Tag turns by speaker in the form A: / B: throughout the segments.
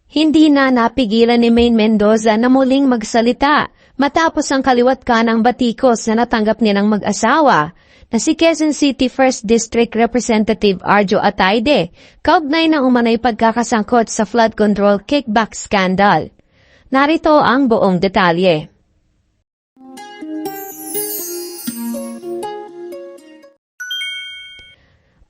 A: Hindi na napigilan ni Maine Mendoza na muling magsalita matapos ang kaliwat kanang batikos na natanggap nilang mag-asawa na si Quezon City 1st District Representative Arjo Atayde, kaugnay ng umanay pagkakasangkot sa flood control kickback scandal. Narito ang buong detalye.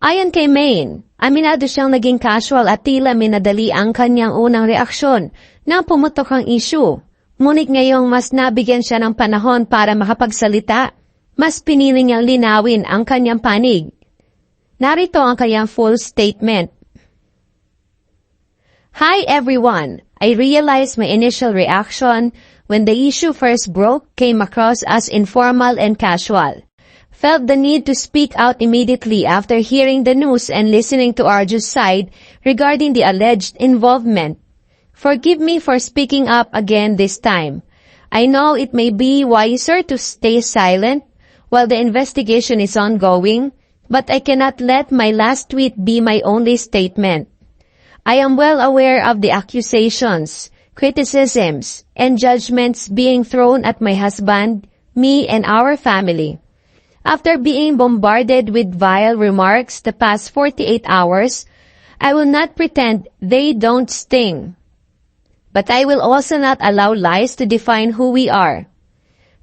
A: Ayon kay Maine, aminado siyang naging casual at tila minadali ang kanyang unang reaksyon na pumutok ang issue. Ngunit ngayong mas nabigyan siya ng panahon para makapagsalita, mas pinili niyang linawin ang kanyang panig. Narito ang kanyang full statement. Hi everyone! I realized my initial reaction when the issue first broke came across as informal and casual. Felt the need to speak out immediately after hearing the news and listening to Arjo's side regarding the alleged involvement. Forgive me for speaking up again this time. I know it may be wiser to stay silent while the investigation is ongoing, but I cannot let my last tweet be my only statement. I am well aware of the accusations, criticisms, and judgments being thrown at my husband, me, and our family. After being bombarded with vile remarks the past 48 hours, I will not pretend they don't sting. But I will also not allow lies to define who we are.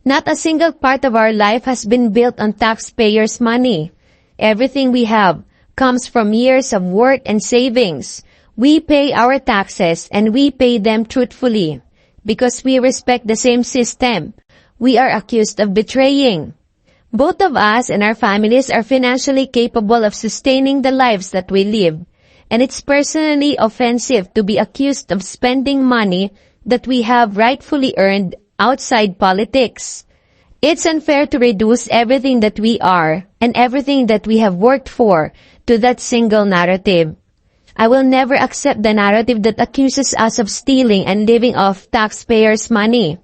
A: Not a single part of our life has been built on taxpayers' money. Everything we have comes from years of work and savings. We pay our taxes and we pay them truthfully. Because we respect the same system, we are accused of betraying. Both of us and our families are financially capable of sustaining the lives that we live, and it's personally offensive to be accused of spending money that we have rightfully earned outside politics. It's unfair to reduce everything that we are and everything that we have worked for to that single narrative. I will never accept the narrative that accuses us of stealing and living off taxpayers' money.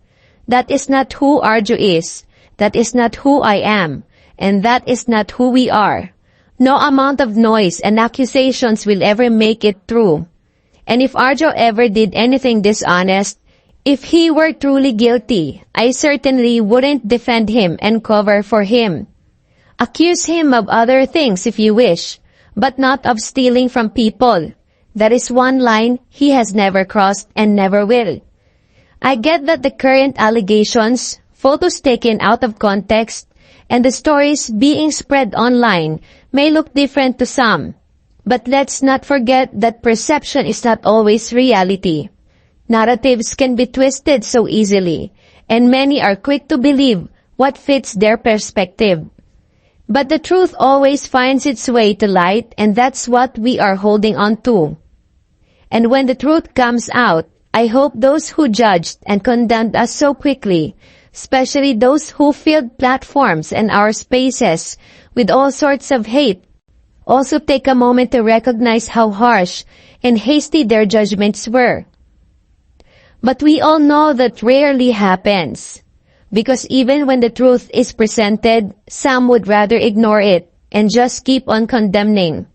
A: That is not who Arjo is. That is not who I am, and that is not who we are. No amount of noise and accusations will ever make it true. And if Arjo ever did anything dishonest, if he were truly guilty, I certainly wouldn't defend him and cover for him. Accuse him of other things if you wish, but not of stealing from people. That is one line he has never crossed and never will. I get that the current allegations, photos taken out of context, and the stories being spread online may look different to some. But let's not forget that perception is not always reality. Narratives can be twisted so easily, and many are quick to believe what fits their perspective. But the truth always finds its way to light, and that's what we are holding on to. And when the truth comes out, I hope those who judged and condemned us so quickly, especially those who filled platforms and our spaces with all sorts of hate, also take a moment to recognize how harsh and hasty their judgments were. But we all know that rarely happens, because even when the truth is presented, some would rather ignore it and just keep on condemning.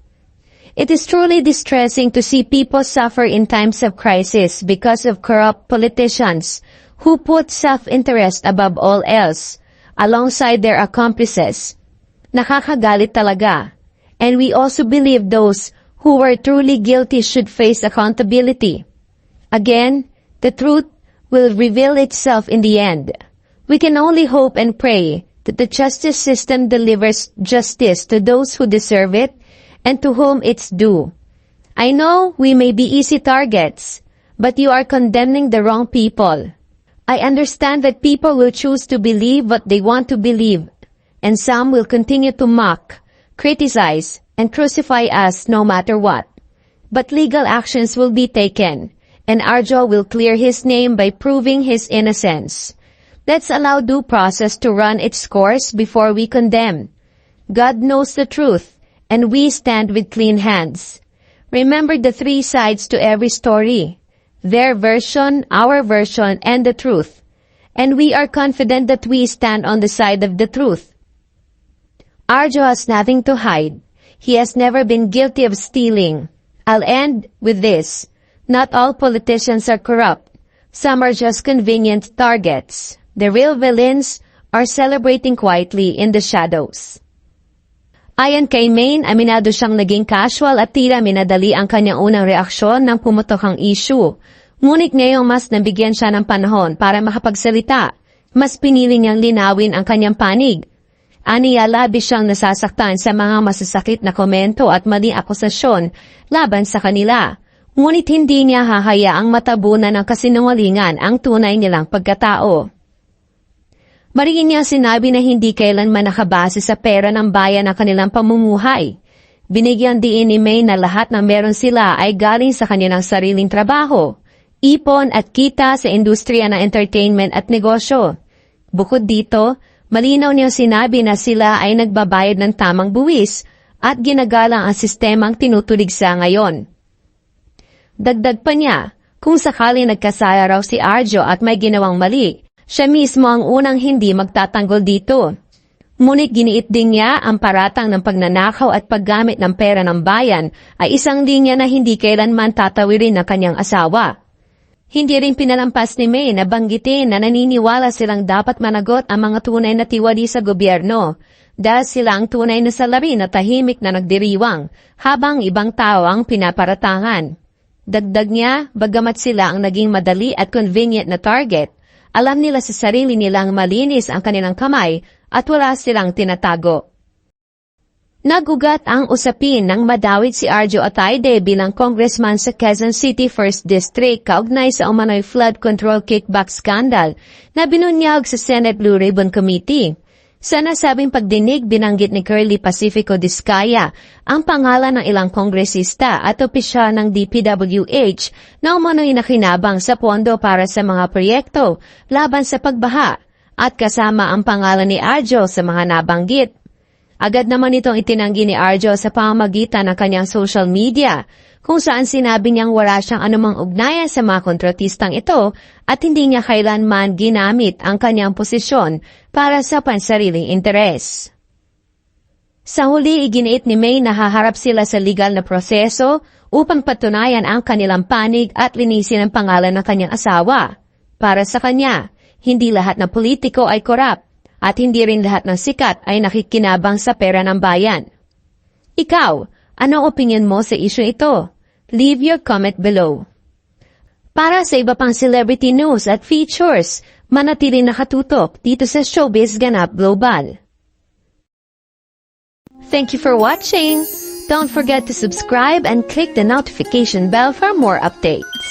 A: It is truly distressing to see people suffer in times of crisis because of corrupt politicians who put self-interest above all else, alongside their accomplices. Nakakagalit talaga. And we also believe those who were truly guilty should face accountability. Again, the truth will reveal itself in the end. We can only hope and pray that the justice system delivers justice to those who deserve it and to whom it's due. I know we may be easy targets, but you are condemning the wrong people. I understand that people will choose to believe what they want to believe, and some will continue to mock, criticize, and crucify us no matter what. But legal actions will be taken, and Arjo will clear his name by proving his innocence. Let's allow due process to run its course before we condemn. God knows the truth, and we stand with clean hands. Remember the three sides to every story: their version, our version, and the truth. And we are confident that we stand on the side of the truth. Arjo has nothing to hide. He has never been guilty of stealing. I'll end with this. Not all politicians are corrupt. Some are just convenient targets. The real villains are celebrating quietly in the shadows. Ayon kay Maine, aminado siyang naging casual at tila minadali ang kanyang unang reaksyon nang pumutok ang issue. Ngunit ngayong mas nabigyan siya ng panahon para makapagsalita, mas pinili niyang linawin ang kanyang panig. Aniya labis siyang nasasaktan sa mga masasakit na komento at maling akusasyon laban sa kanila. Ngunit hindi niya hahayaang matabunan ng kasinungalingan ang tunay nilang pagkatao. Mariin niya sinabi na hindi kailanman nakabase sa pera ng bayan ang kanilang pamumuhay. Binigyan diin ni May na lahat ng meron sila ay galing sa kanilang sariling trabaho, ipon at kita sa industriya ng entertainment at negosyo. Bukod dito, malinaw niyang sinabi na sila ay nagbabayad ng tamang buwis at ginagalang ang sistemang tinutulig sa ngayon. Dagdag pa niya, kung sakali nagkasala raw si Arjo at may ginawang mali, siya mismo ang unang hindi magtatanggol dito. Ngunit giniit din niya ang paratang ng pagnanakaw at paggamit ng pera ng bayan ay isang linya na hindi kailanman tatawirin ng kanyang asawa. Hindi rin pinalampas ni May na banggitin na naniniwala silang dapat managot ang mga tunay na tiwali sa gobyerno dahil sila ang tunay na salarin na tahimik na nagdiriwang habang ibang tao ang pinaparatangan. Dagdag niya, bagamat sila ang naging madali at convenient na target, alam nila sa sarili nilang malinis ang kanilang kamay at wala silang tinatago. Nagugat ang usapin nang madawit si Arjo Atayde bilang congressman sa Quezon City 1st District kaugnay sa umano'y flood control kickback scandal na binunyag sa Senate Blue Ribbon Committee. Sa nasabing pagdinig, binanggit ni Curly Pacifico Discaya ang pangalan ng ilang kongresista at opisyal ng DPWH na umano'y nakinabang sa pondo para sa mga proyekto laban sa pagbaha at kasama ang pangalan ni Arjo sa mga nabanggit. Agad naman itong itinanggi ni Arjo sa pamamagitan ng kanyang social media kung saan sinabi niyang wala siyang anumang ugnayan sa mga kontratistang ito at hindi niya kailanman ginamit ang kanyang posisyon para sa pansariling interes. Sa huli, iginiit ni May na haharap sila sa legal na proseso upang patunayan ang kanilang panig at linisin ang pangalan ng kanyang asawa. Para sa kanya, hindi lahat ng politiko ay korap at hindi rin lahat ng sikat ay nakikinabang sa pera ng bayan. Ikaw, anong opinion mo sa issue ito? Leave your comment below. Para sa iba pang celebrity news at features, manatiling nakatutok dito sa Showbiz Ganap Global. Thank you for watching. Don't forget to subscribe and click the notification bell for more updates.